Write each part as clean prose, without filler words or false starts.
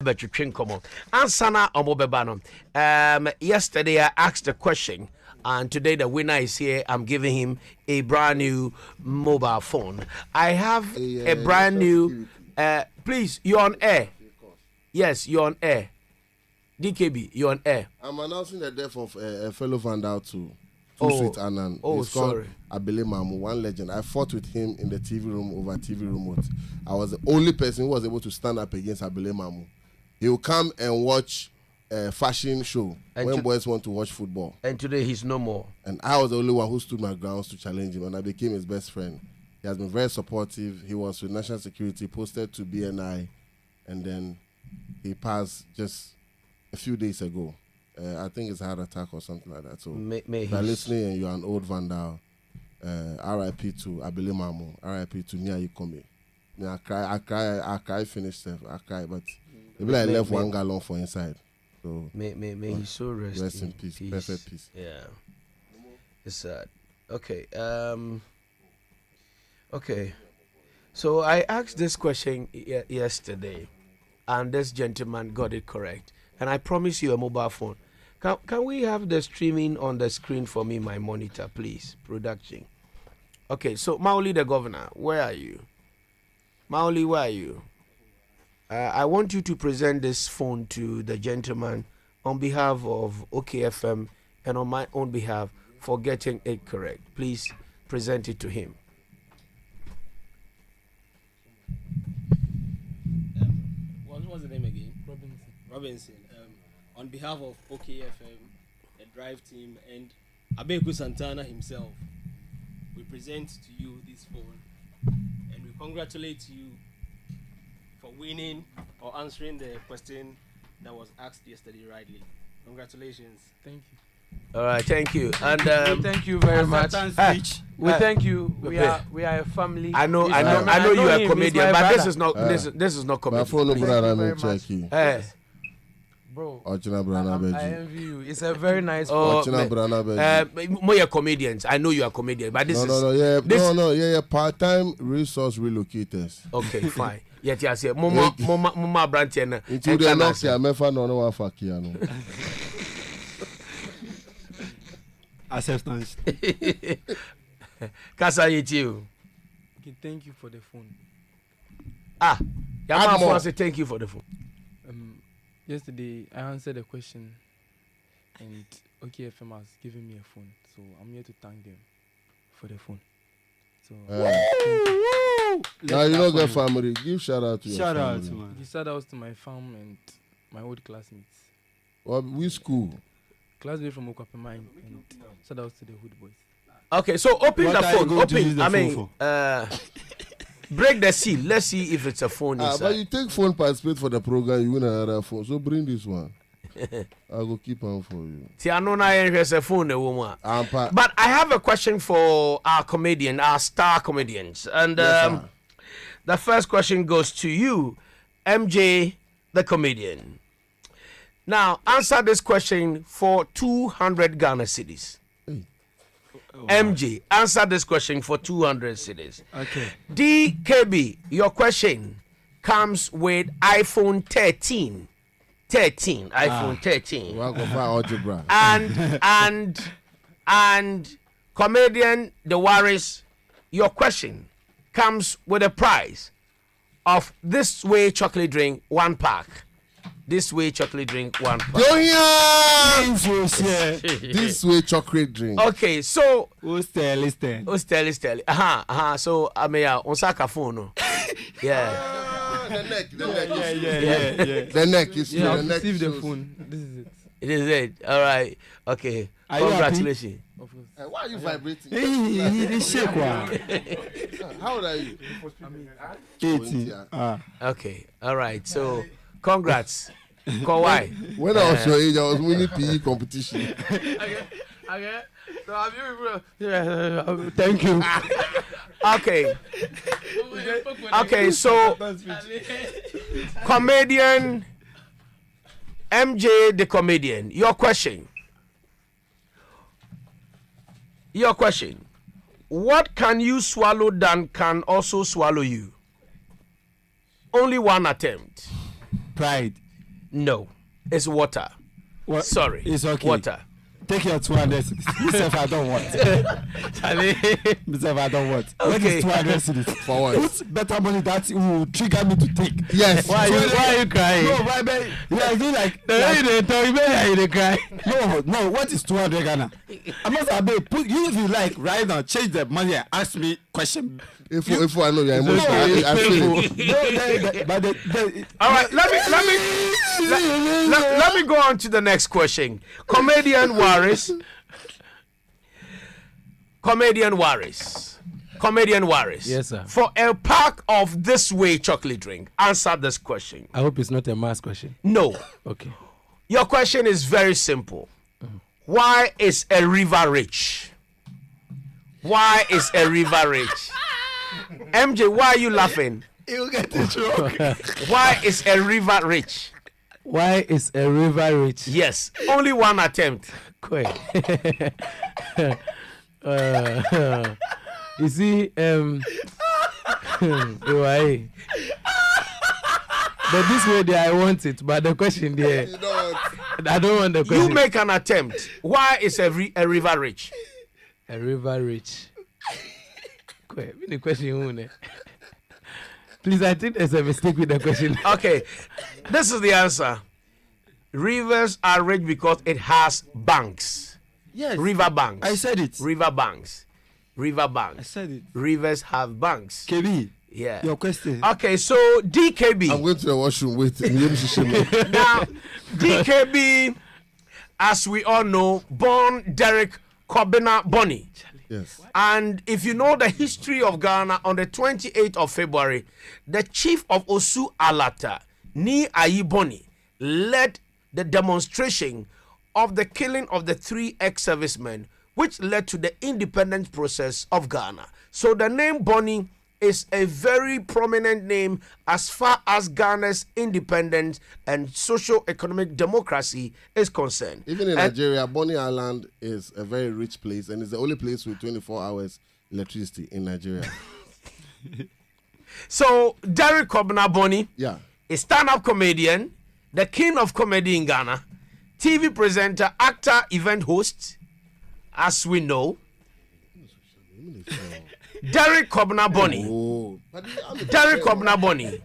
Ansana Omobebano. Yesterday I asked a question, and today the winner is here. I'm giving him a brand new mobile phone. I have a brand new. Please, you're on air. Yes, you're on air. DKB, you're on air. I'm announcing the death of a fellow Vandal too. Sweet Anan. He's sorry. Abeiku, one legend. I fought with him in the TV room over TV remote. I was the only person who was able to stand up against Abeiku. He will come and watch a fashion show and when boys want to watch football. And today he's no more. And I was the only one who stood my grounds to challenge him, and I became his best friend. He has been very supportive. He was with National Security, posted to BNI, and then he passed just a few days ago. I think it's a heart attack or something like that. So if you're listening and you're an old Vandal, RIP to Abeiku, RIP to Nia Yikome. I cry, finished stuff. I cry, but maybe I left 1 gallon for inside. So may he so rest in peace. Perfect peace. Yeah. It's sad. Okay. Okay. So I asked this question yesterday, and this gentleman got it correct. And I promise you a mobile phone. Can we have the streaming on the screen for me, my monitor, please? Production. Okay, so Maoli the governor, where are you? Maoli, where are you? I want you to present this phone to the gentleman on behalf of OKFM and on my own behalf for getting it correct. Please present it to him. What was the name again? Robinson. On behalf of OKFM, the Drive team, and Abeiku Santana himself, we present to you this phone, and we congratulate you for winning or answering the question that was asked yesterday rightly. Congratulations. Thank you. All right, thank you. And thank you very much. We thank you. We are a family. I know you are a comedian, but this is not comedy. My phone brother, check you. Bro, I envy you. It's a very nice more comedians. I know you are comedian, but this is part-time resource relocators. Okay, fine. Yet I say mama branch into the next year mefa no one fakia no. Acceptance. Kasa you. Okay, thank you for the phone. Yama say thank you for the phone. Yesterday, I answered a question, and OKFM has given me a phone, so I'm here to thank them for the phone. So, now you know the family. Give shout out to your family. Give shout outs to my fam and my old classmates. Well, which school? Classmates from Okwapema, and shout outs to the Hood Boys. Okay, so open the phone. Break the seal. Let's see if it's a phone inside. But you take phone participate for the program, you win another phone. So bring this one. I will keep on for you. A phone, but I have a question for our star comedians. And the first question goes to you, MJ, the comedian. Now, answer this question for 200 Ghana cedis. MJ, answer this question for 200 cedis. Okay. DKB, your question comes with iPhone 13. iPhone 13. And comedian the Waris, your question comes with a prize of this way chocolate drink 1 pack. This way chocolate drink 1 pack. This way chocolate drink. Okay, so Listen. So I mean on saka phone. Yeah. The neck. Yeah. The neck is the neck. Receive the phone. This is it. It is it. All right. Okay. Congratulations. Why are you vibrating? He shake one. How old are you? 18. Okay. All right. So congrats. Why? When I was your age, I was winning PE competition. Okay. So have you? Thank you. Okay. So comedian MJ the comedian. Your question. What can you swallow that can also swallow you? Only one attempt. Pride. No, it's water. What? Sorry, It's okay. Water. Take your 200 cities. Mr. I don't want. Mr. I don't want. What Okay. is 200 cities? For what? What's better money that will trigger me to take? Yes. Why are you crying? No, why, man? Yeah, you like. No, what is 200 Ghana? I must have put you if you like right now, change the money and ask me question. If I know you're emotional, I feel it. All right, let me go on to the next question. Comedian Waris. Yes, sir. For a pack of this way chocolate drink, answer this question. I hope it's not a mass question. No. Okay. Your question is very simple. Why is a river rich? Why is a river rich? MJ, why are you laughing? You get it wrong. Why is a river rich? Why is a river rich? Yes, only one attempt. Quick. You see, why? But this way there, I want it. But the question there, You know what? I don't want the question. You make an attempt. Why is a river rich? A river rich. Quick, the question. Please, I think there's a mistake with the question. Okay, this is the answer. Rivers are rich because it has banks. Yes. River banks. I said it. River banks. River I banks. said it. Rivers have banks. KB, Yeah. your question. Okay, so DKB. I'm going to the washroom. Wait. Now, DKB, as we all know, born Derek Kobina Bonny. Yes. And if you know the history of Ghana, on the 28th of February, the chief of Osu Alata, Ni Ayiboni, led the demonstration of the killing of the 3 ex-servicemen, which led to the independence process of Ghana. So the name Bonny is a very prominent name as far as Ghana's independence and socio-economic democracy is concerned. Even in And- Nigeria, Bonny Island is a very rich place and it's the only place with 24 hours electricity in Nigeria. So Derek Kobina Bonny, Yeah. a stand-up comedian, the king of comedy in Ghana, TV presenter, actor, event host, as we know. Derek Kobina Bonny. Oh. Derek Kobina Bonny,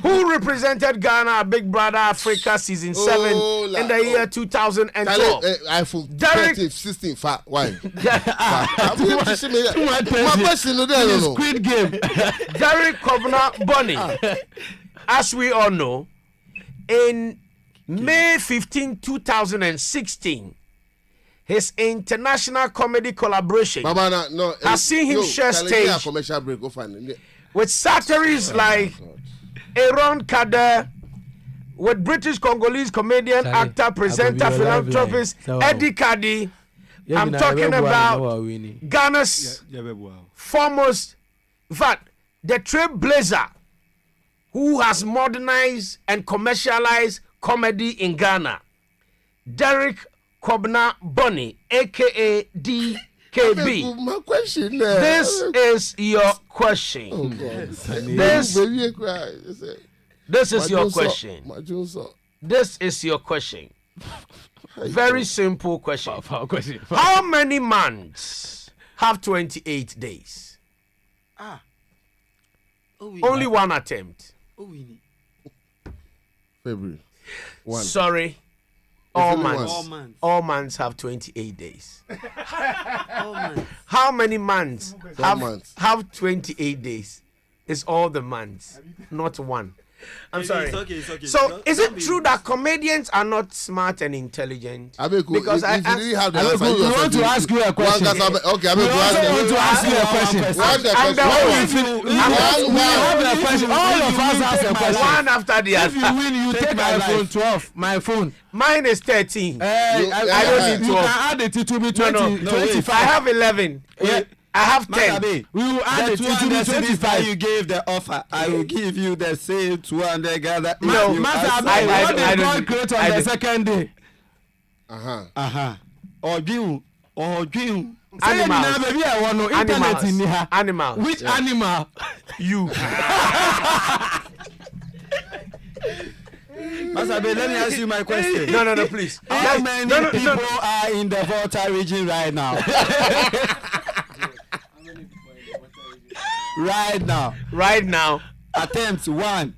who represented Ghana at Big Brother Africa season 7 in the year 2012. iPhone Derek- 13, 16, fat. Why? Squid Game. Derek Kobina Bonny, as we all know, in May 15, 2016, his international comedy collaboration has seen him share stage commercial break. Go find it. with satires like Aaron Kader, with British Congolese comedian, Charlie, actor, presenter, I will be your philanthropist lifeline. So- Eddie Kadi. Yeah, I'm you know, talking I will about go and know Ghana's foremost, in fact, the trailblazer who has modernized and commercialized comedy in Ghana, Derek Kobina Bonny, aka DKB. My question. This is your question. Oh God. This is your question. This is your question. Very simple question. How many months have 28 days? Only one attempt. February. One. Sorry. All only months. one. All months have 28 days. How many months have 28 days? It's all the months, not one. I'm sorry. It's okay. So, is it true that comedians are not smart and intelligent? Abeiku, Because if I you didn't have the Abeiku, answer, we want to ask you a question. Okay, Abeiku, We also want to ask you a question. What's the I'm the question? host. We have a question. All of us ask a question. One after the If you other. win, you take my iPhone 12. My phone. Mine is 13. I don't need You 12. can add it to be No, 20. no, 25. I have 11. Yeah. I have 10. Magabe, We will add the it to 200 be cities that 25. you gave the offer, I will give you the same 200 Ghana. No, Master, I what they don't- call create on I the don't- second day. Odwin. Say it now, baby, I want no internet in here. Animals. Which animal? You. Master Abe, let me ask you my question. No, please. How many people are in the Volta region right now? Right now. Attempt one.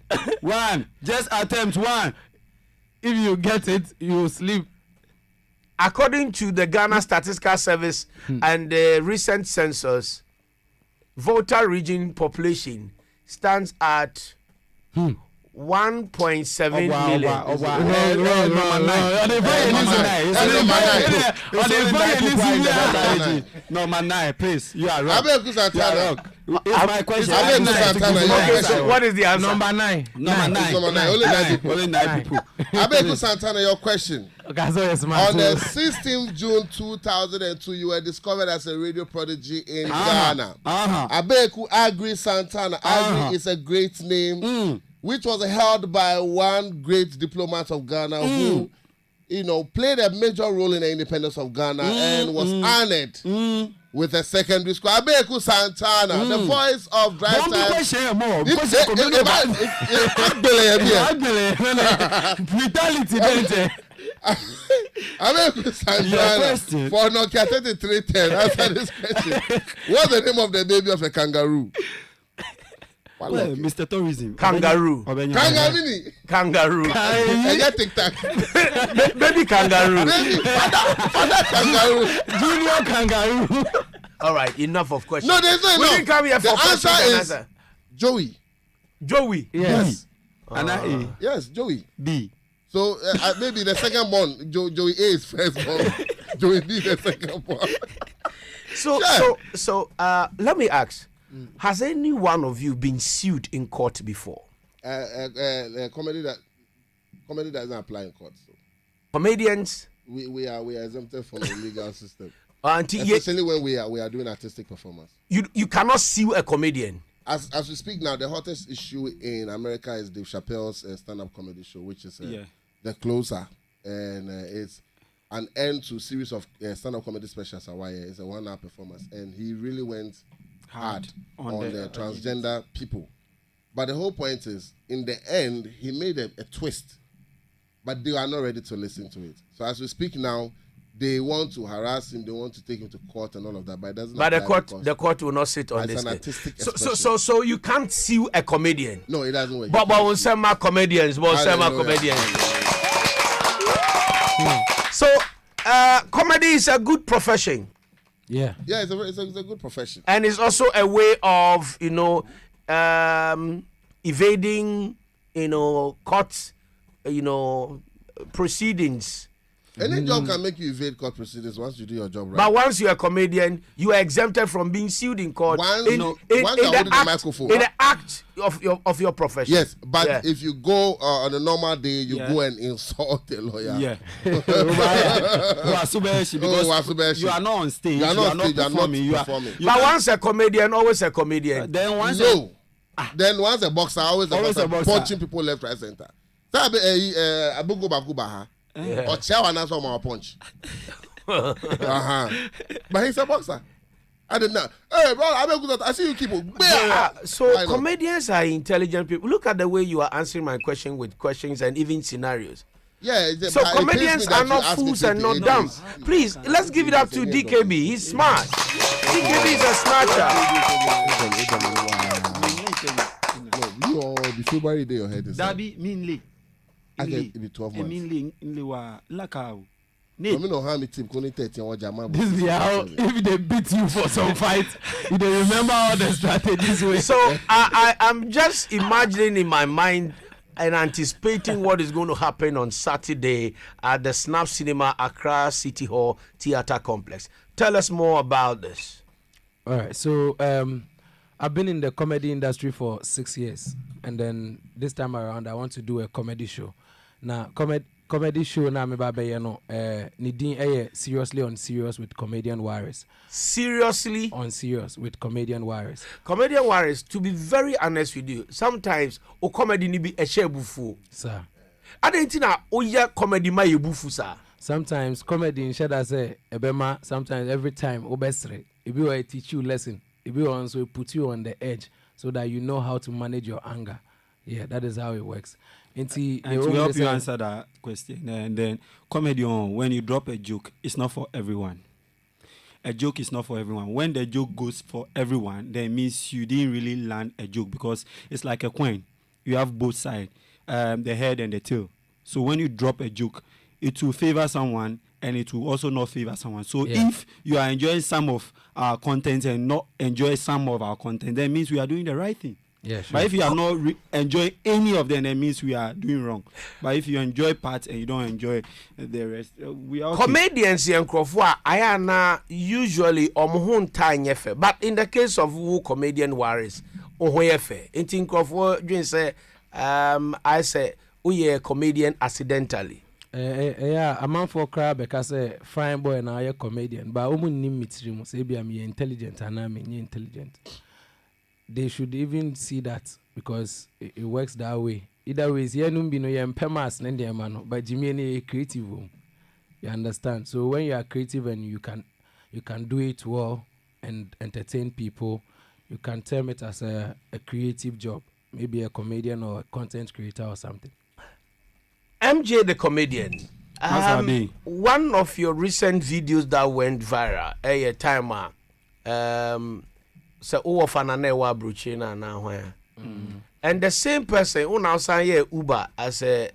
Just attempt one. If you get it, you will sleep. According to the Ghana Statistical Service and the recent census, Volta region population stands at 1.7 million. Number 9, please. You are wrong. Abeiku Santana. It's my question. Abeiku Santana. Okay, so what is the answer? Number 9. Number 9. Only 9 people. Abeiku Santana, your question. Okay, so yes, On the 16th June 2002, you were discovered as a radio prodigy in Ghana. Abeiku Agri Santana. Agri is a great name, which was held by one great diplomat of Ghana who, played a major role in the independence of Ghana and was honored with a secondary school. Abeiku Santana, the voice of dry time. Brutality. Abeiku Santana for Nokia 3310. Answer this question. What's the name of the baby of a kangaroo? Well, Mr. Tourism. Kangaroo. Kangaroo. TikTok. Baby kangaroo. Father kangaroo. Junior kangaroo. All right, enough of questions. No, there's no enough. We didn't come here for the answer questions. is Joey. Joey. Yes. And A. Yes, Joey. B. So maybe the second born, Joey A is first born. Joey B the second born. So let me ask. Has any one of you been sued in court before? Comedy doesn't apply in court. So. Comedians? We are exempted from the legal system. Especially when we are doing artistic performance. You cannot sue a comedian. As we speak now, the hottest issue in America is Dave Chappelle's stand-up comedy show, which is The Closer, and it's an end to a series of stand-up comedy specials. It's a 1-hour performance, and he really went hard on the transgender people. But the whole point is, in the end, he made a twist, but they are not ready to listen to it. So as we speak now, they want to harass him, they want to take him to court and all of that, but it doesn't. But the court will not sit on this. An artistic so you can't sue a comedian. No, it doesn't work. But we'll send my comedians. So comedy is a good profession. Yeah, it's a good profession, and it's also a way of evading court proceedings. Any job can make you evade court proceedings once you do your job right. But once you're a comedian, you are exempted from being sued in court. Once you're holding the microphone. In the act of your profession. Yes, but if you go on a normal day, you go and insult a lawyer. Yeah. Because you are not on stage. You are not performing. But once a comedian, always a comedian. Then once a boxer, always a boxer. Punching people left, right, center. Or chair and answer my punch. But he's a boxer. I didn't know. Hey, bro, I see you keep. So comedians are intelligent people. Look at the way you are answering my question with questions and even scenarios. Yeah. So comedians are not fools and not dumb. Please, let's give it up to DKB. He's smart. DKB is a snatcher. You all the February day your head is. Dabi Minle. I get it be 12 months. Minle wa lakao. This is how if they beat you for some fight, you don't remember all the strategies. So I'm just imagining in my mind and anticipating what is going to happen on Saturday at the Snap Cinema Accra City Hall Theatre Complex. Tell us more about this. All right. So I've been in the comedy industry for 6 years, and then this time around I want to do a comedy show. Now comedy show na me baba nidin seriously on serious with comedian Waris. Seriously on serious with comedian Waris. Comedian Waris, to be very honest with you, sometimes o comedy ni be a shebufu. Sir. Adentina oya comedy ma yebufu sir. Sometimes comedy in shada say ebema, sometimes every time obesre. It be will teach you lesson. It be also put you on the edge so that you know how to manage your anger. Yeah, that is how it works. And to help you answer that question, and then comedy when you drop a joke, it's not for everyone. A joke is not for everyone. When the joke goes for everyone, then it means you didn't really land a joke, because it's like a coin. You have both sides, the head and the tail. So when you drop a joke, it will favor someone and it will also not favor someone. So if you are enjoying some of our content and not enjoy some of our content, that means we are doing the right thing. Yeah, sure. But if you are not enjoying any of them, that means we are doing wrong. But if you enjoy parts and you don't enjoy the rest, we are okay. Comedians and Crawford, I am usually time fair. But in the case of who comedian Waris, fair. In Crawford, you say, I say, we are comedian accidentally. Yeah, a man for crab because a fine boy and I are comedian, but woman name me say be I'm intelligent and I'm intelligent. They should even see that, because it works that way. Either way, yeah, no be no pemas nende man, but Jimmy any creative. You understand? So when you are creative and you can do it well and entertain people, you can term it as a creative job, maybe a comedian or a content creator or something. MJ the comedian. One of your recent videos that went viral, a timer. So WULFF ananewa bruchina na where. And the same person who now say Uber as a.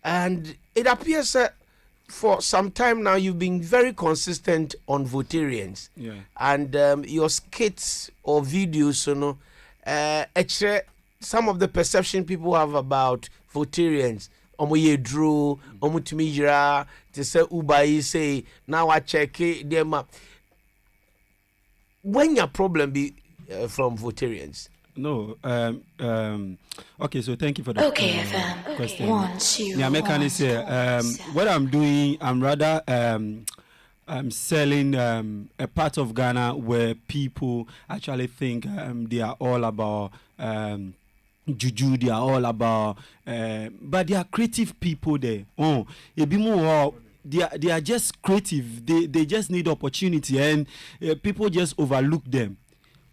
And it appears that for some time now you've been very consistent on Votarians. And your skits or videos, actually some of the perception people have about Votarians. Omoye drew, omutumijira, to say Uber say now I check it them up. When your problem be from Votarians? No. Okay, so thank you for the question. What I'm doing, I'm rather I'm selling a part of Ghana where people actually think they are all about juju, they are all about but they are creative people there. They are just creative. They just need opportunity, and people just overlook them.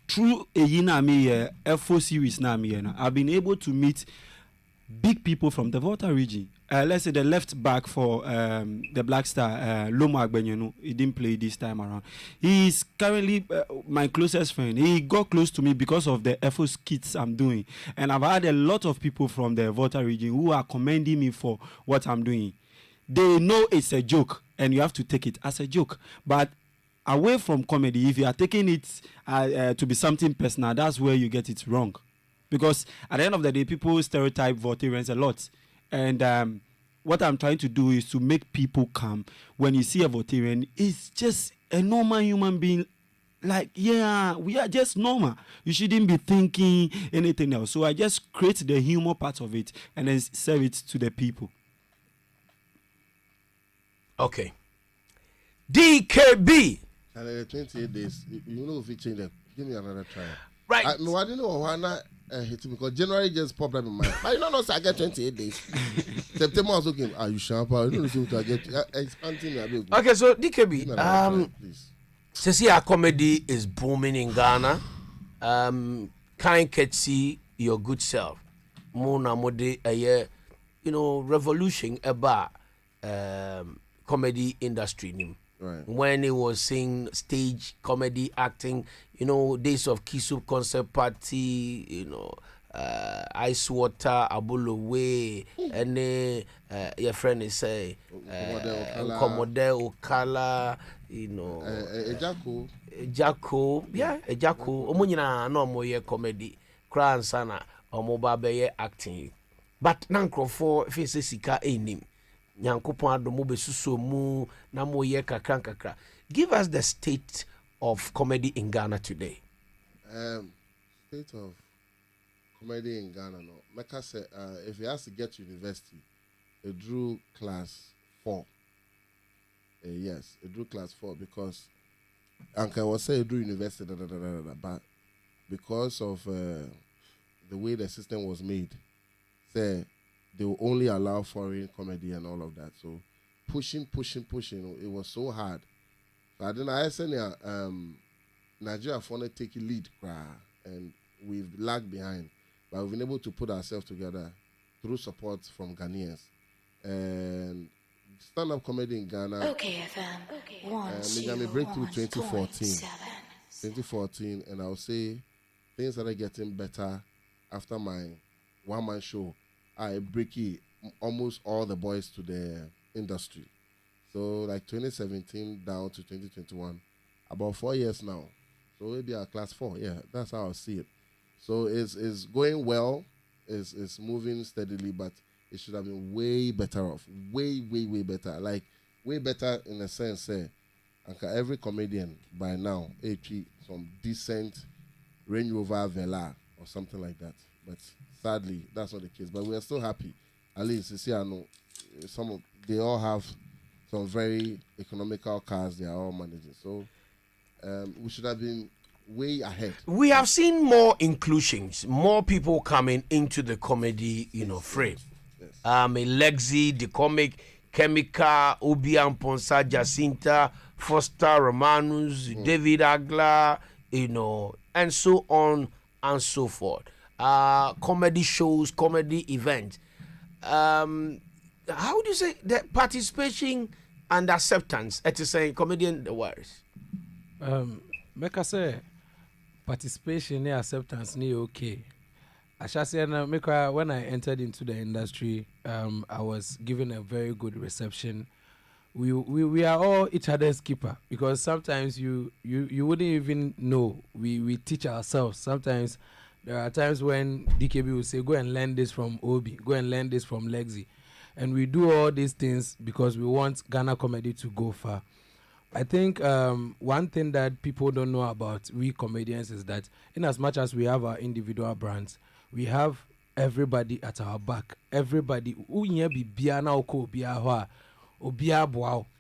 Through a FO series now, I've been able to meet big people from the Volta region. Let's say the left back for the Black Star, Lomo Agbenyenu, he didn't play this time around. He is currently my closest friend. He got close to me because of the FO skits I'm doing. And I've had a lot of people from the Volta region who are commending me for what I'm doing. They know it's a joke, and you have to take it as a joke. But away from comedy, if you are taking it to be something personal, that's where you get it wrong. Because at the end of the day, people stereotype Votarians a lot. And what I'm trying to do is to make people calm. When you see a Votarian, it's just a normal human being. Like, yeah, we are just normal. You shouldn't be thinking anything else. So I just create the humor part of it and then serve it to the people. Okay. DKB. 28 days. You know if you change that, give me another try. Right. I didn't know why not hit me, because January just popped up in my mind. But you know, I get 28 days. September was looking. Are you sharp? I don't know what I get. Expanding me. Okay, so DKB. Since our comedy is booming in Ghana, kind Ketsi, your good self. Mona mode a year, revolution about comedy industry. Right. When he was seeing stage comedy acting, days of Kisu concert party, ice water, Abulo way, and your friend is say, Komode Okala, Jacko, yeah, a Jacko, Omunina, no more comedy, Cran Sana, or mobile acting. But Nankro for Fisika Enim. Give us the state of comedy in Ghana today. State of comedy in Ghana, no. Mecca said, if he has to get to university, it drew class 4. Yes, it drew class 4 because Uncle was saying it drew university, but because of the way the system was made, say they will only allow foreign comedy and all of that. So pushing, it was so hard. But then I said, Nigeria finally take a lead, and we've lagged behind. But we've been able to put ourselves together through support from Ghanaians. And stand-up comedy in Ghana. Okay, FM. Okay. Breakthrough 2014. 2014, and I'll say things that are getting better after my one-man show. I break almost all the boys to the industry. So like 2017 down to 2021, about 4 years now. So maybe a class 4. Yeah, that's how I see it. So it's going well. It's moving steadily, but it should have been way better off. Way better. Like way better in a sense. Every comedian by now, some decent Range Rover Velar or something like that. But sadly, that's not the case. But we are still happy. At least you see, I know they all have some very economical cars they are all managing. So we should have been way ahead. We have seen more inclusions, more people coming into the comedy, frame. Yes. Lexi, the comic, Chemical, Obian Ponsa, Jacinta, Foster Romanus, David Agla, and so on and so forth. Comedy shows, comedy events. How do you say the participation and acceptance at the same comedian the Waris? Make us say participation and acceptance ni okay. I shall say when I entered into the industry, I was given a very good reception. We are all each other's keeper, because sometimes you wouldn't even know. We teach ourselves. Sometimes there are times when DKB will say, go and learn this from Obi, go and learn this from Lexi. And we do all these things because we want Ghana comedy to go far. I think one thing that people don't know about we comedians is that in as much as we have our individual brands, we have everybody at our back. Everybody.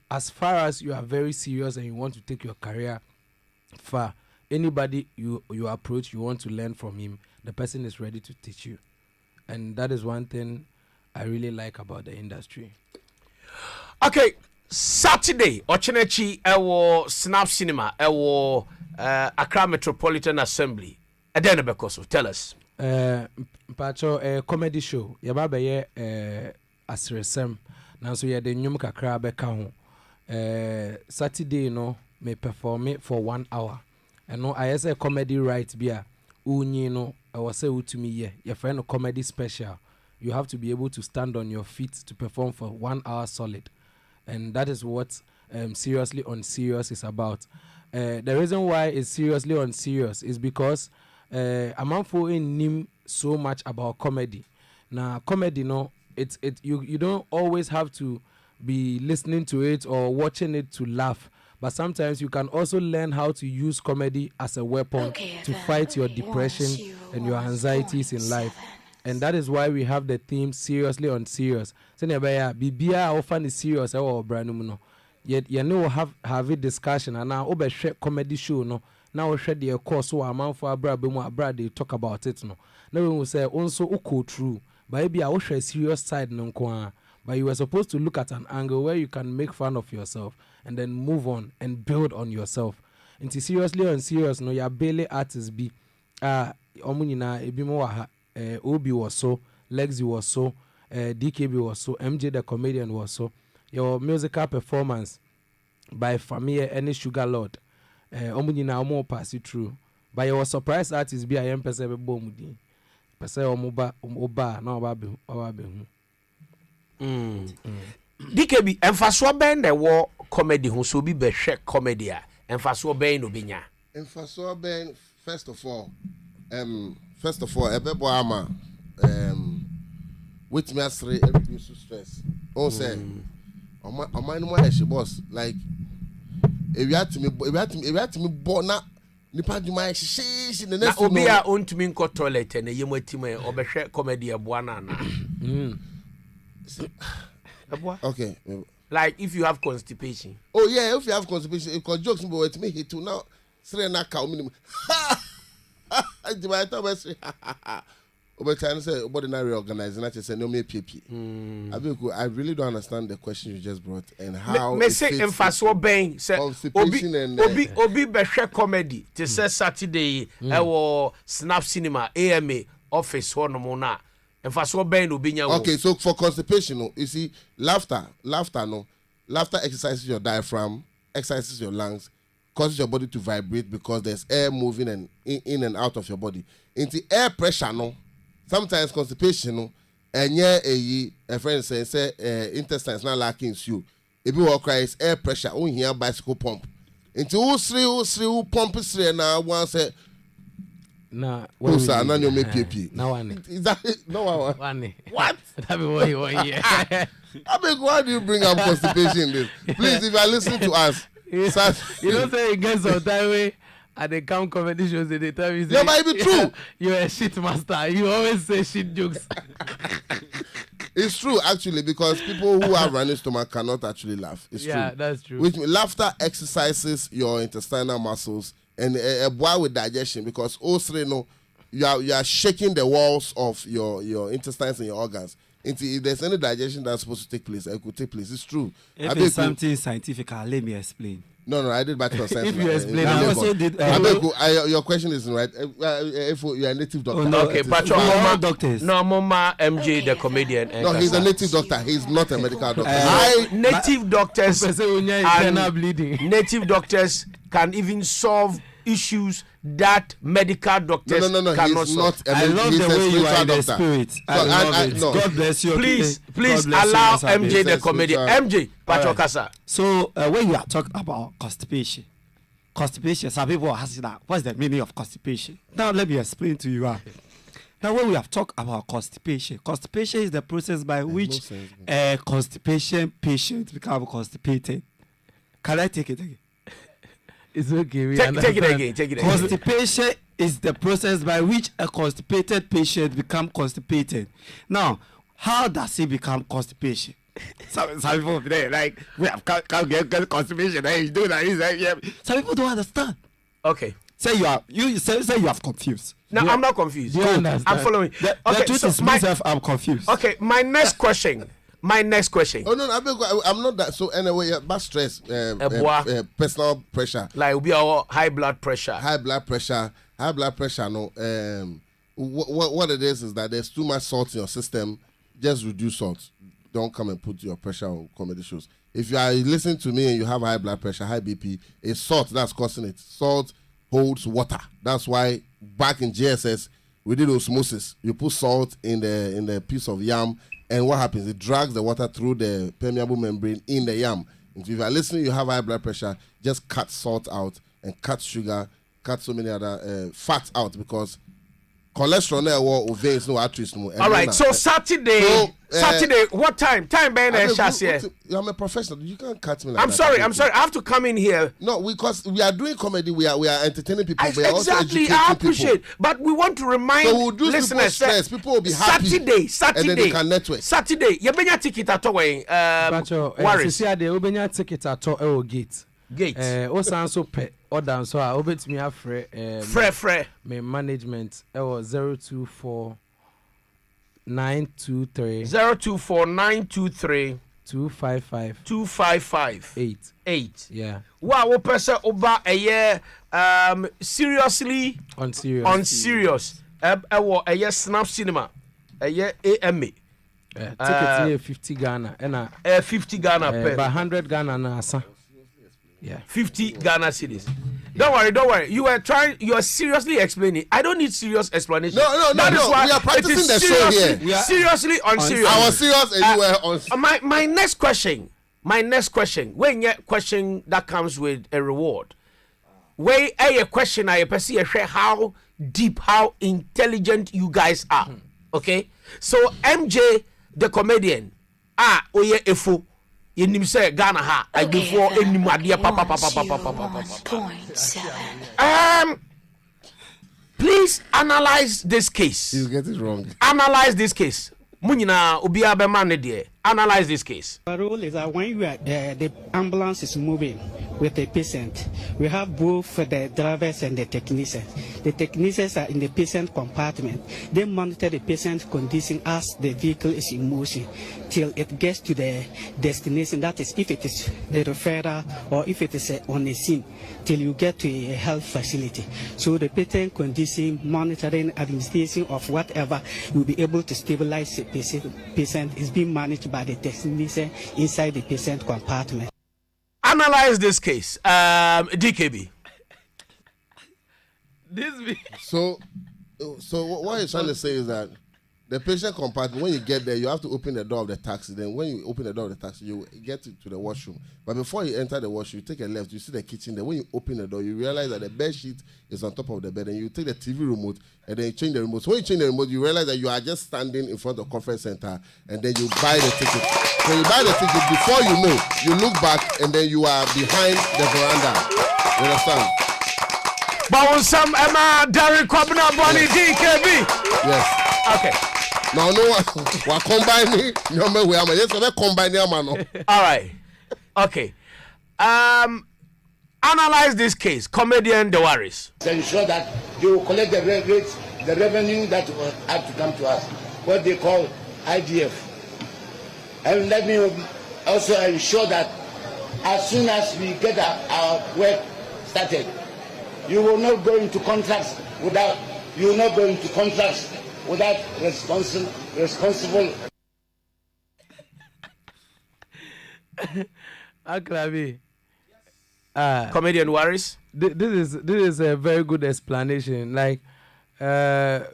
As far as you are very serious and you want to take your career far, anybody you approach, you want to learn from him, the person is ready to teach you. And that is one thing I really like about the industry. Okay, Saturday, Ochenechi, Ewo Snap Cinema, Ewo Accra Metropolitan Assembly. Adenebekoso, tell us. Mpacho, comedy show. Yababe asresem. Nanso ye de nyum kakra beka ho. Saturday no me perform it for 1 hour. And no I say comedy right bia. Unyi no I was say utumi ye. Your friend comedy special. You have to be able to stand on your feet to perform for 1 hour solid. And that is what Seriously on Serious is about. The reason why it's Seriously on Serious is because Amanfo in nim so much about comedy. Now comedy no you don't always have to be listening to it or watching it to laugh, but sometimes you can also learn how to use comedy as a weapon to fight your depression and your anxieties in life. And that is why we have the theme Seriously on Serious. Bibia often is serious or brand no. Yet you know have a discussion and now over comedy show no. Now we share the course so a man for abra they talk about it no. Now we will say also uko true. But maybe I will share a serious side no kwa. But you were supposed to look at an angle where you can make fun of yourself and then move on and build on yourself. Into Seriously on Serious no your Bailey artists be omunina ebimo wa Obi was so, Lexi was so, DKB was so, MJ the comedian was so. Your musical performance by Famia any Sugar Lord, Omunina Omo pass it through. But your surprise artist be I am Pesebe Bomudi. Pese Omoba, no Babi. DKB, Enfaswa Ben the war comedy who so be shek comedy. Enfaswa Ben Obinya. Enfaswa Ben, first of all, Ebebo Ama, with me as reduce stress. Oh, say, on my no she boss. Like, if you had to me, born up, nipa di my she in the next. Na obi a ontumi nko toilet na yemu atime obehwe comedy abuana na. Okay. Like if you have constipation. Oh yeah, if you have constipation, because jokes but with me hit to now. Sre na ka minimum. I really don't understand the question you just brought and how me say emphasis obeying say obi be share comedy to say Saturday I Snap Cinema AMA office ho no na And for so ben obinya. Okay, so for constipation, no, you see, laughter exercises your diaphragm, exercises your lungs, causes your body to vibrate because there's air moving and in and out of your body. Into air pressure, no, sometimes constipation, no, and yeah, a friend say intestines not lacking you. If you walk is air pressure, only here bicycle pump. Into all three pump is three and now one say. Nah, no, sir, none you make PP. No one. Is that no one? What? That be what you want, yeah. Abeiku, why do you bring up constipation in this? Please, if you are listening to us, sir, you don't say it gets some time way at the camp comedy shows they tell you say, yeah, but it be true. You're a shit master. You always say shit jokes. It's true actually because people who have running stomach cannot actually laugh. It's true. Yeah, that's true. Which laughter exercises your intestinal muscles and a boy with digestion because also you are shaking the walls of your intestines and your organs. If there's any digestion that's supposed to take place, it could take place. It's true. If it's something scientific, let me explain. No, I did bachelor science. If you explain, I also did. Abeiku, your question isn't right. If you are a native doctor. Oh, no, Okay, but all doctors. No, Mama MJ, the comedian. No, he's a native doctor. He's not a medical doctor. Native doctors internal bleeding. native doctors can even solve issues that medical doctors No. cannot He's solve. not. I love he's the a way you spiritual are in the doctor. spirit. I love it. no. God bless you. Please God bless you, allow Mr. Abeiku. MJ the comedian. MJ, Pacho Kasa. So when you are talking about constipation, some people are asking that what's the meaning of constipation? Now let me explain to you. Now when we have talked about constipation is the process by which a constipation patient become constipated. Can I take it again? It's okay. Take it again. Constipation is the process by which a constipated patient become constipated. Now, how does it become constipation? Some people there like we have can't get constipation. You do that. Yeah. Some people don't understand. Okay. Say you have confused. No, I'm not confused. Do you understand? I'm following. The Okay, truth so is myself, I'm confused. okay, my next question. Oh no, Abeiku, I'm not that. So anyway, bad stress, personal pressure, Like we are high blood pressure. high blood pressure. No, what it is that there's too much salt in your system. Just reduce salt. Don't come and put your pressure on comedy shows. If you are listening to me and you have high blood pressure, high BP, it's salt that's causing it. Salt holds water. That's why back in JSS we did osmosis. You put salt in the piece of yam. And what happens? It drags the water through the permeable membrane in the yam. If you are listening, you have high blood pressure, just cut salt out and cut sugar, cut so many other fats out because cholesterol or veins no arteries no. All right, so Saturday, what time? Time Ben I'm a professional. You can't cut me like I'm that. sorry. I have to come in here. No, because we are doing comedy. We are entertaining people. We are also Exactly, educating I appreciate. people. But we want to remind So we'll do people's listeners stress. People will be happy. Saturday, and then they can network. Saturday. You bring your ticket at Waris Sisi ade obenya ticket ato e o gate. Gate. O san so pe order so a obetumi afre Frɛ. me management e o 024 923 024923 255 255 8. Yeah. Wow, wo pese oba seriously On serious. Ewo Snap Cinema. AMA. Ticket near 50 Ghana and 50 Ghana per. by 100 Ghana na asa. Yeah. 50 Ghana cedis. Don't worry. You are seriously explaining. I don't need serious explanation. No. That is why We are practicing the show here. Seriously on serious. I was serious and you were on. My next question. When your question that comes with a reward. Where a question I perceive how deep, how intelligent you guys are. Okay? So MJ the comedian. Oye Efo. You say Ghana ha like before any madia papa. Please analyze this case. You get it wrong. Analyze this case. Munina Ubia Bemane dear. Analyze this case. The rule is that when you are the ambulance is moving, with the patient. We have both the drivers and the technicians. The technicians are in the patient compartment. They monitor the patient's condition as the vehicle is in motion till it gets to the destination. That is, if it is the referral or if it is on a scene, till you get to a health facility. So the patient condition monitoring, administration of whatever will be able to stabilize the patient is being managed by the technician inside the patient compartment. Analyze this case, DKB. So what you're trying to say is that the patient compartment, when you get there, you have to open the door of the taxi. Then when you open the door of the taxi, you get to the washroom. But before you enter the washroom, you take a left, you see the kitchen there. When you open the door, you realize that the bed sheet is on top of the bed. And you take the TV remote, and then you change the remote. So when you change the remote, you realize that you are just standing in front of the conference center, and then you buy the ticket. When you buy the ticket, before you know, you look back, and then you are behind the veranda. You understand? But some Emma, Derek Kwabena, Bonnie, DKB. Yes. Okay. Now, no one will combine me. No, we are just going to combine them. All right. Okay. Analyze this case. Comedian Waris. To ensure that they will collect the rates, the revenue that will have to come to us, what they call IDF. And let me also ensure that as soon as we get our work started, you will not go into contracts without responsible. Aklabi. Comedian Waris. This is a very good explanation. Like, Mpacho,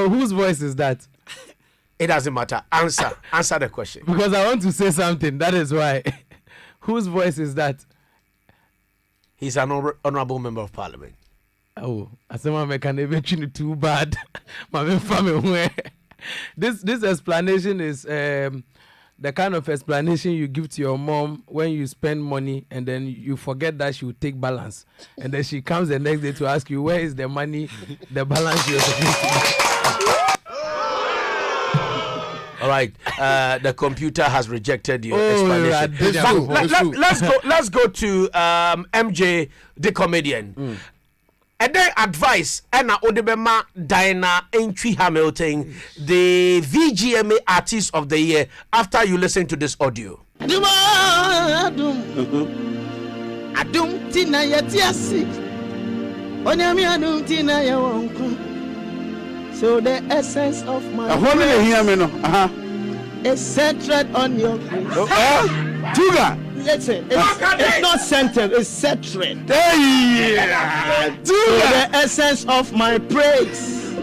whose voice is that? It doesn't matter. Answer the question. Because I want to say something. That is why. Whose voice is that? He's an honorable member of parliament. Oh, as someone can eventually too bad. This explanation is the kind of explanation you give to your mom when you spend money and then you forget that she will take balance, and then she comes the next day to ask you where is the money, the balance you're supposed to. All right, the computer has rejected your explanation. Let's go to MJ, the comedian. And then advice, Anna Odebema Diana Entry Hamilton, the VGMA Artist of the Year, after you listen to this audio. Adum tina yatiasi, onyami adum tina yawonku. So the essence of my is centered on your grace. Tuga. Listen, it's not centered, it's centered. So the essence of my praise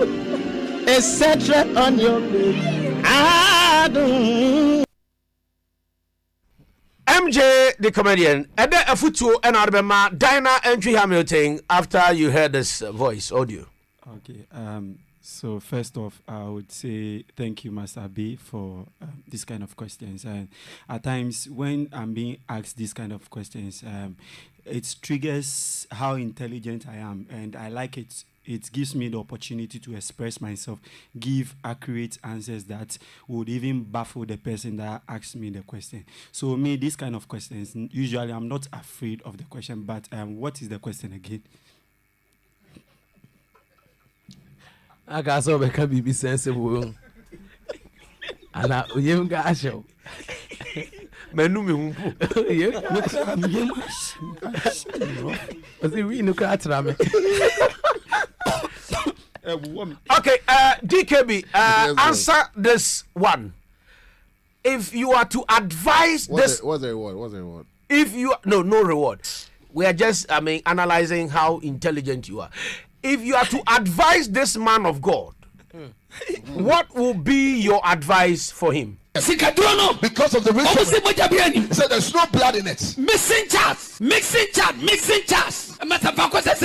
is centered on your grace. MJ, the comedian, and then a photo and Arbema, Diana Entry Hamilton, after you heard this voice audio. Okay, so first off, I would say thank you, Master B, for this kind of questions. And at times, when I'm being asked these kind of questions, it triggers how intelligent I am, and I like it. It gives me the opportunity to express myself, give accurate answers that would even baffle the person that asked me the question. So me, these kind of questions, usually I'm not afraid of the question, but what is the question again? I got so I can be sensible. And I even got a show. Menu me Okay, DKB, answer this one. If you are to advise what's the reward? If you no reward. We are just analyzing how intelligent you are. If you are to advise this man of God, what will be your advice for him? Because of the ritual. He said there's no blood in it. Mixing charts. Mixing charts. Mixing charts. Mixing charts.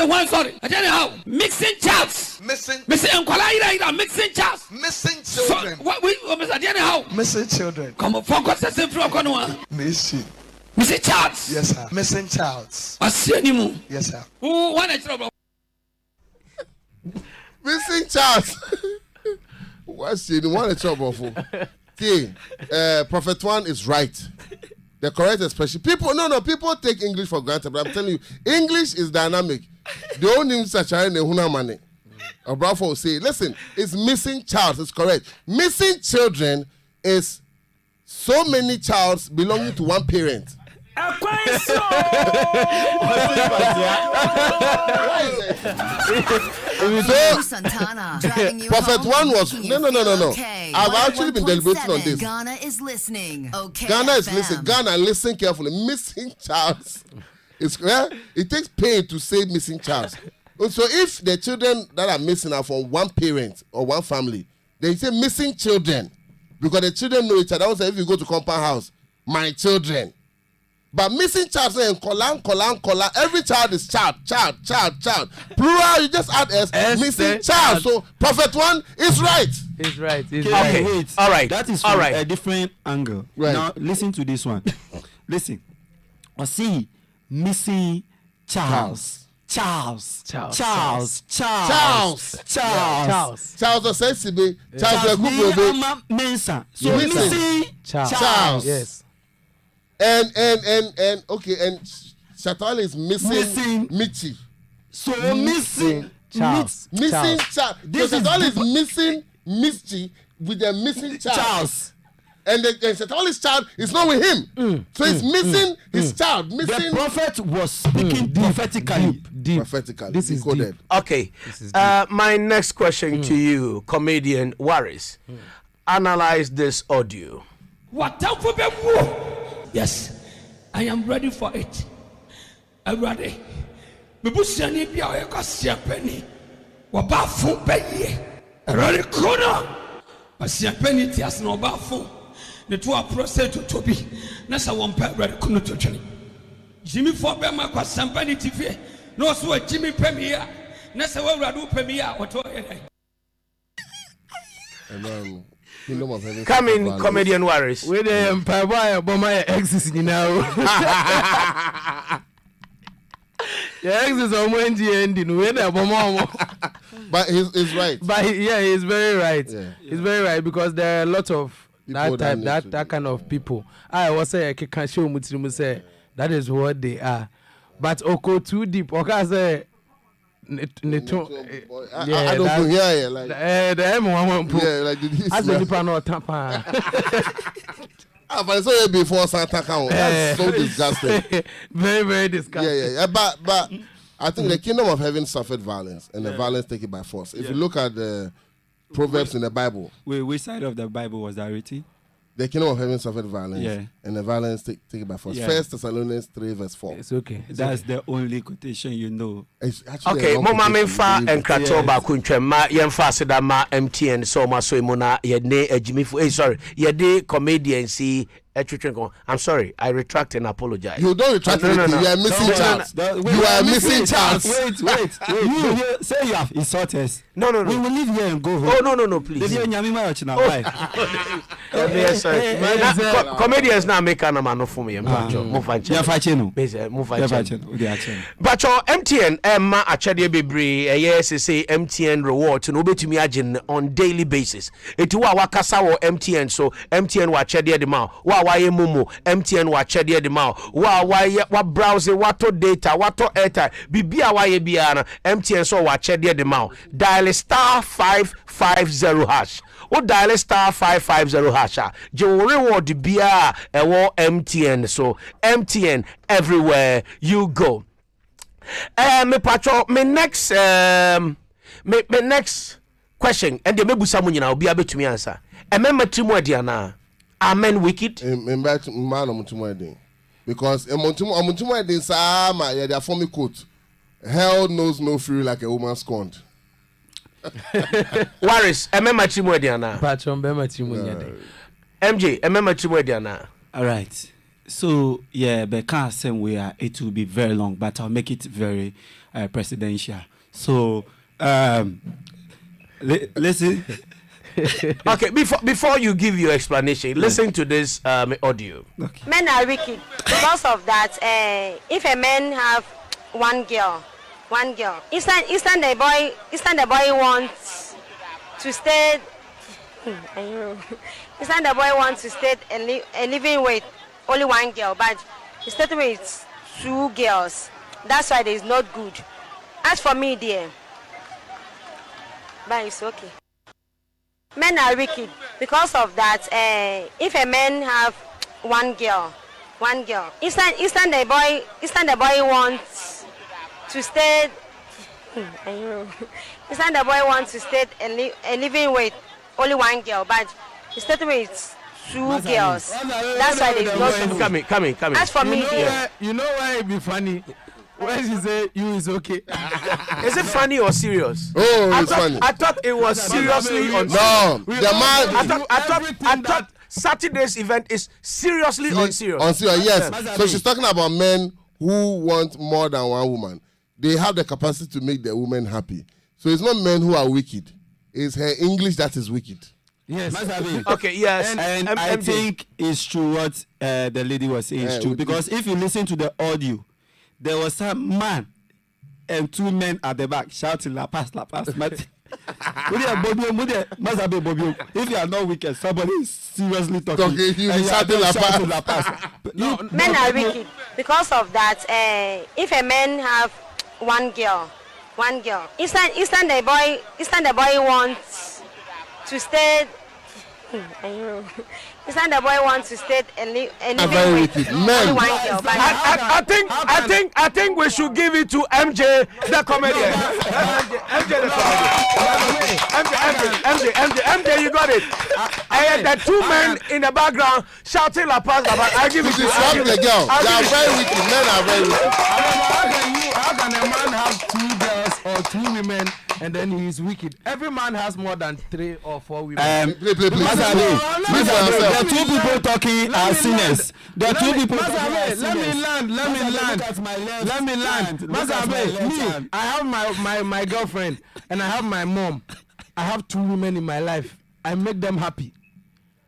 Mixing charts. Missing children. Missing children. Come on, focus. Missing. Missing charts. Yes, sir. Missing childs. Yes, sir. Missing chance. What's the one trouble for? Okay, Prophet One is right. The correct expression. People take English for granted, but I'm telling you, English is dynamic. The only such a money. Or Bravo will say, listen, it's missing child. It's correct. Missing children is so many childs belonging to one parent. Ekwanso. Santana. Prophet one was no. Okay. I've actually been deliberating on this. Ghana is listening. Okay. Ghana is listening. Ghana, listen carefully. Missing child. It takes pain to say missing child. So if the children that are missing are from one parent or one family, they say missing children because the children know each other. Also, if you go to compound house, my children. But missing child, saying kola. Every child is child. Plural, you just add S missing child. So Prophet one is right. He's right. Okay, wait. All right. That is from a different angle. Right. Now listen to this one. Listen. I see missing Charles. Charles Osesibe, Charles Ekubobe, Mensa. So missing Charles. Yes. And Shatawale is missing Michi. So missing Charles. Missing Charles. So Shatawale is missing Michi with the missing Charles. And Shatawale's child is not with him. So he's missing his child. Missing. The prophet was speaking prophetically. Deep. Prophetically. This is deep. Okay. My next question to you, comedian Waris. Analyze this audio. Yes, I am ready for it. I'm ready. Bibusiani bia ekasia penny. Waba fun beye. Ready corner. Asia penny tias no ba fun. The two are process to be. Nasa one pet ready corner to chani. Jimmy for bema kwa sampani TV. No so Jimmy Premier. Nasa wa radu Premier oto ere. Come in, comedian Waris. With the Empire Bomber exes now. Your exes are when the ending. With the Bomber. But he's right. But he's very right. Yeah. He's very right because there are a lot of people that kind of people. I was say I can show Muslims say that is what they are. But Oko too deep. Okay, say. I don't go here like the M1 like this. As the people know tapa. But it's already before Santa Con. That's so disgusting. Very, very disgusting. Yeah. But I think the kingdom of heaven suffered violence, and the violence taken by force. If you look at the Proverbs in the Bible, which side of the Bible was that written? The kingdom of heaven suffered violence, and the violence taken by force. 1 Thessalonians 3 verse 4. It's okay. That's the only quotation you know. Okay, Mama Menfa and Kratoba Kunchema, Yenfasida Ma MTN, so Masoimona, Yene, Jimmy, sorry, Yede comedian, see. I'm sorry, I retract and apologize. You don't retract anything. You are missing chance. You are missing chance. Wait. You say you have insulted. No. We will leave here and go home. Oh, no, please. Comedians now make an amount for me. But your MTN, Emma, Achadi Bibri, yes, say MTN reward to no be to me on daily basis. It was Wakasa or MTN, so MTN wa Chadi the mouth. Why Mumu, MTN wa Chadi the mouth. Why browsing, what data, what airtime, Bibia Biana, MTN so wa Chadi the mouth. Dial star 550 hash. O dial star 550 hash. You reward the beer MTN. So MTN everywhere you go. Me patrol. Me next question. And the mebu samu nyina obi abetu me answer. Emema timu diana. Amen wicked. Because amuntumu edi sa ma ya their form quote. Hell knows no fury like a woman scorned. Waris, emema timu diana. Patrol emema timu nyade. MJ, emema timu diana. All right. So but can't say it will be very long, but I'll make it very presidential. So listen. Okay, before you give your explanation, listen to this audio. Okay. Men are wicked because of that. If a man have one girl, instant the boy wants to stay. Instant the boy wants to stay and living with only one girl, but he stayed with 2 girls. That's why it is not good. As for me, dear, but it's okay. Men are wicked because of that. If a man have one girl, instant the boy wants to stay. I know. Instant the boy wants to stay and living with only one girl, but he stayed with 2 girls. That's why they don't. Coming. As for me, you know why it be funny? When she say you is okay. Is it funny or serious? Oh, it's funny. I thought it was seriously on. No, the man. I thought Saturday's event is seriously on serious. On serious, yes. So she's talking about men who want more than one woman. They have the capacity to make the woman happy. So it's not men who are wicked. It's her English that is wicked. Yes. Okay, yes. And I think it's true what the lady was saying is true. Because if you listen to the audio, there was some man and 2 men at the back shouting La Paz, La Paz. If you are not wicked, somebody is seriously talking. La Paz. Men are wicked because of that. If a man have one girl, instant the boy wants to stay. I know. Instant the boy wants to stay and live with only one girl. I think we should give it to MJ the comedian. MJ, you got it. The 2 men in the background shouting La Paz, La Paz. I give it to you. The girl. They are very wicked. Men are very wicked. How can a man have 2 girls or 2 women and then he is wicked? Every man has more than 3 or 4 women. Please. There are 2 people talking are sinners. There are 2 people talking are sinners. Let me land. Me, I have my girlfriend and I have my mom. I have 2 women in my life. I make them happy.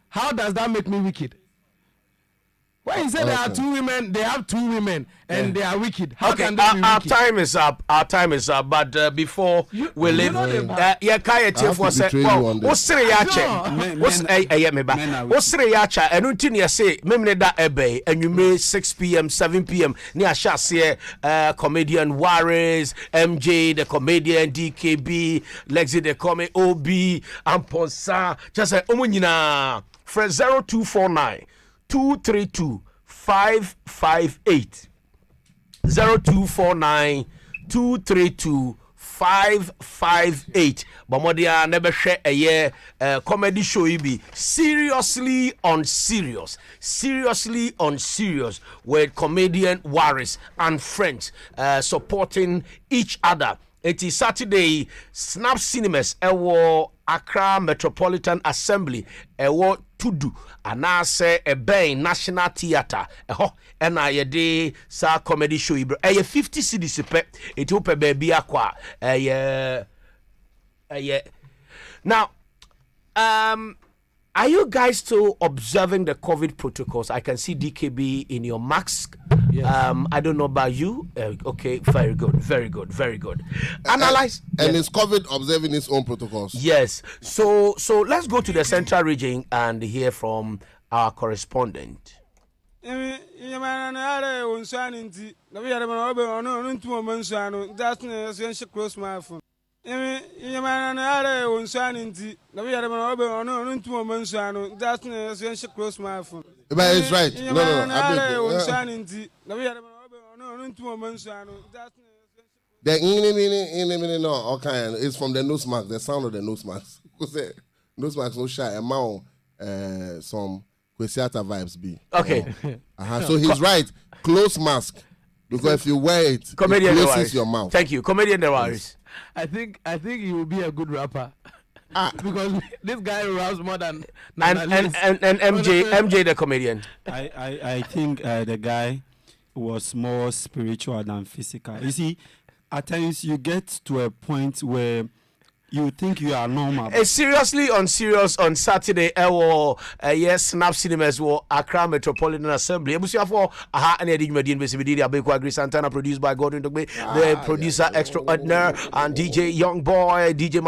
How does that make me wicked? When you say there are 2 women, they have 2 women and they are wicked. How can they be wicked? Our time is up. But before we leave, and 6 p.m., 7 p.m. Comedian Waris, MJ, the comedian DKB, Lexi, the comic OB, Amponsa, just say Omunina, for 0249 232 558 0249 232 558. Bamodia never share a year comedy show be seriously on serious with comedian Waris and friends supporting each other. It is Saturday, Snap Cinemas, Accra Metropolitan Assembly, Tudu, and I say National Theatre, and I day sa comedy show. 50 cities, it open baby aqua. Now, are you guys still observing the COVID protocols? I can see DKB in your mask. Yes. I don't know about you. Okay, very good. Analyze. And is COVID observing its own protocols? Yes. So let's go to the central region and hear from our correspondent. But it's right. No. It's from the nose mask. The sound of the nose mask. Nose mask no shy. Amount some Kwesiata vibes be. Okay. So he's right. Close mask. Because if you wear it, it closes your mouth. Thank you. Comedian Waris. I think he will be a good rapper. Because this guy raps more than and MJ the comedian. I think the guy was more spiritual than physical. You see, at times you get to a point where you think you are normal. Seriously on serious on Saturday, yes, Snap Cinemas will Accra Metropolitan Assembly. For and Abeiku Santana produced by Gordon Dwoodwoo, the producer extraordinaire and DJ Young Boy, DJ